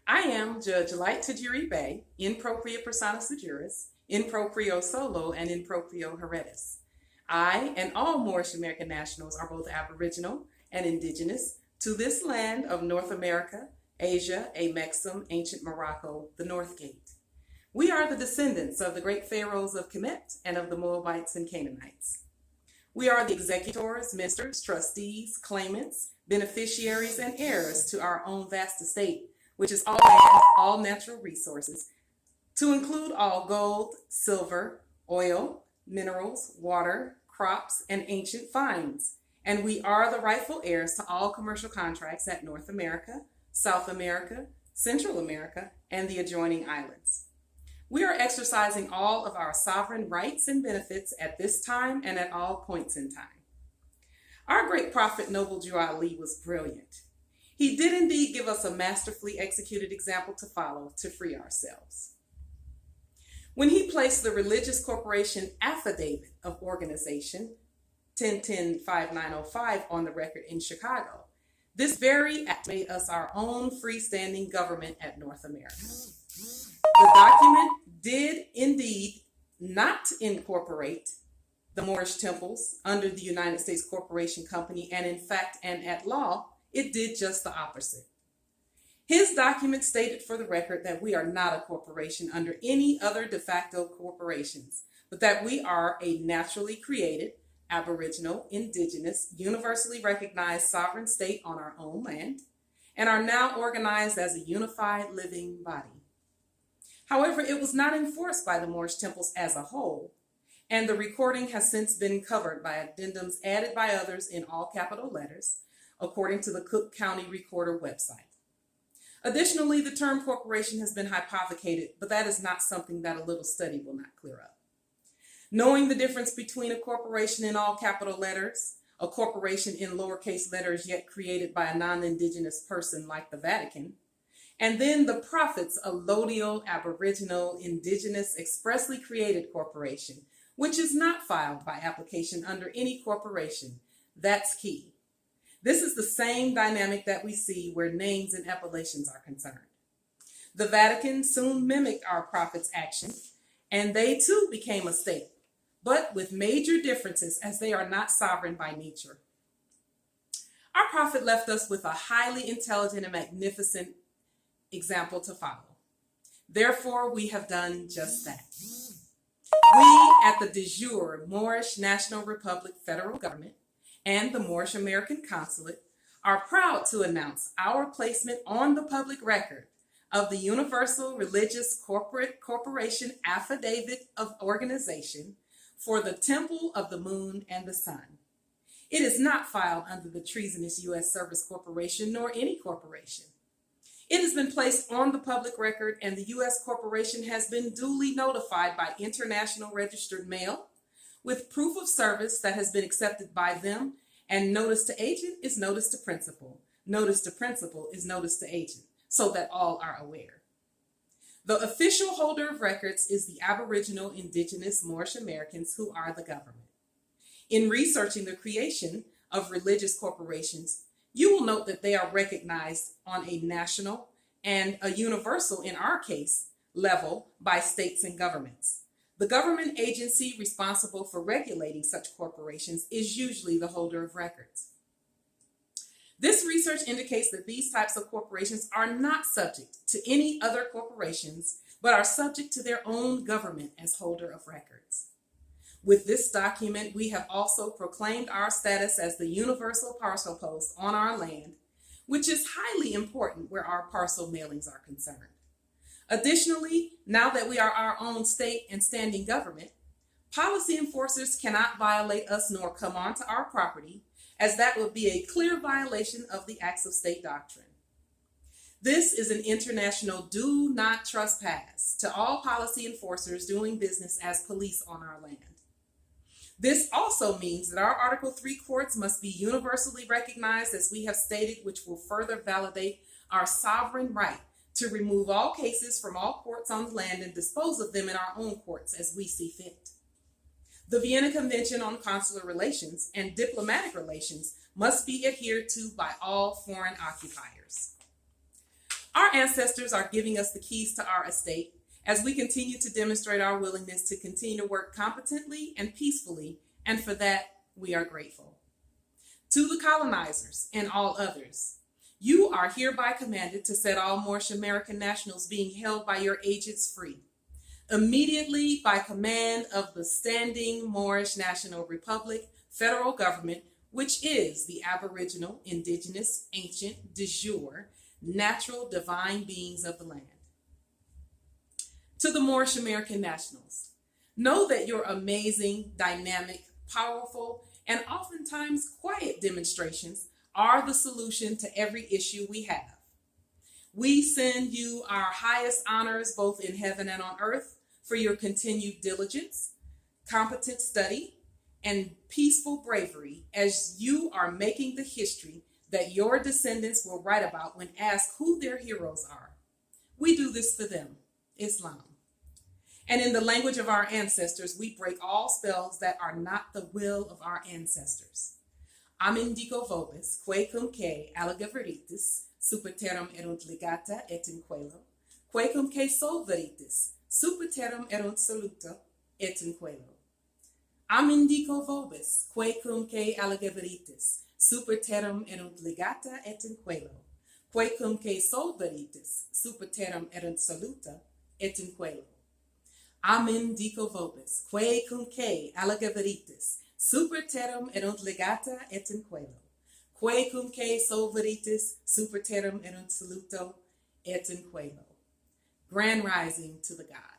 I am Judge Light Tajiri Bay, in propria personas juris, in proprio solo, and in proprio heredis. I and all Moorish American nationals are both Aboriginal and Indigenous to this land of North America, Asia, Amexem, ancient Morocco, the North Gate. We are the descendants of the great pharaohs of Kemet and of the Moabites and Canaanites. We are the executors, ministers, trustees, claimants, beneficiaries, and heirs to our own vast estate, which is all land, all natural resources, to include all gold, silver, oil, minerals, water, crops, and ancient finds. And we are the rightful heirs to all commercial contracts at North America, South America, Central America, and the adjoining islands. We are exercising all of our sovereign rights and benefits at this time and at all points in time. Our great prophet Noble Jew Ali was brilliant. He did indeed give us a masterfully executed example to follow to free ourselves. When he placed the religious corporation affidavit of organization 1010-5905 on the record in Chicago, this very act made us our own freestanding government at North America. The document did indeed not incorporate the Moorish temples under the United States Corporation Company, and in fact and at law, it did just the opposite. His document stated for the record that we are not a corporation under any other de facto corporations, but that we are a naturally created, Aboriginal, Indigenous, universally recognized sovereign state on our own land, and are now organized as a unified living body. However, it was not enforced by the Moorish temples as a whole, and the recording has since been covered by addendums added by others in all capital letters, according to the Cook County Recorder website. Additionally, the term corporation has been hypothecated, but that is not something that a little study will not clear up. Knowing the difference between a corporation in all capital letters, a corporation in lowercase letters yet created by a non-Indigenous person like the Vatican, and then the prophet's allodial, Aboriginal, Indigenous, expressly created corporation, which is not filed by application under any corporation. That's key. This is the same dynamic that we see where names and appellations are concerned. The Vatican soon mimicked our prophet's action, and they too became a state, but with major differences as they are not sovereign by nature. Our prophet left us with a highly intelligent and magnificent example to follow. Therefore, we have done just that. We at the de jure Moorish National Republic federal government and the Moorish American Consulate are proud to announce our placement on the public record of the Universal Religious Corporation Affidavit of Organization for the Temple of the Moon and the Sun. It is not filed under the treasonous U.S. Service Corporation nor any corporation. It has been placed on the public record, and the U.S. corporation has been duly notified by international registered mail with proof of service that has been accepted by them, and notice to agent is notice to principal. Notice to principal is notice to agent, so that all are aware. The official holder of records is the Aboriginal, Indigenous, Moorish Americans who are the government. In researching the creation of religious corporations, you will note that they are recognized on a national and a universal, in our case, level by states and governments. The government agency responsible for regulating such corporations is usually the holder of records. This research indicates that these types of corporations are not subject to any other corporations, but are subject to their own government as holder of records. With this document, we have also proclaimed our status as the universal parcel post on our land, which is highly important where our parcel mailings are concerned. Additionally, now that we are our own state and standing government, policy enforcers cannot violate us nor come onto our property, as that would be a clear violation of the Acts of State doctrine. This is an international do not trespass to all policy enforcers doing business as police on our land. This also means that our Article 3 courts must be universally recognized, as we have stated, which will further validate our sovereign right to remove all cases from all courts on the land and dispose of them in our own courts as we see fit. The Vienna Convention on Consular Relations and Diplomatic Relations must be adhered to by all foreign occupiers. Our ancestors are giving us the keys to our estate as we continue to demonstrate our willingness to continue to work competently and peacefully, and for that, we are grateful. To the colonizers and all others, you are hereby commanded to set all Moorish American nationals being held by your agents free, immediately by command of the standing Moorish National Republic federal government, which is the aboriginal, indigenous, ancient, de jure, natural, divine beings of the land. To the Moorish American nationals, know that your amazing, dynamic, powerful, and oftentimes quiet demonstrations are the solution to every issue we have. We send you our highest honors both in heaven and on earth for your continued diligence, competent study, and peaceful bravery as you are making the history that your descendants will write about when asked who their heroes are. We do this for them, Islam. And in the language of our ancestors, we break all spells that are not the will of our ancestors. Amin dico vobis, que cum que allegaveritis, superterum erunt ligata et in coelo, que cum que sol veritis, superterum erunt soluta et in coelo. Amin dico vobis, que cum que allegaveritis, superterum erunt ligata et in coelo, que cum que sol veritis, superterum erunt soluta et in coelo. Amen dico vobis, que cum que allegaveritis, superterum erunt legata et in coelo, que cum que solveritis, superterum erunt soluto et in coelo. Grand rising to the gods.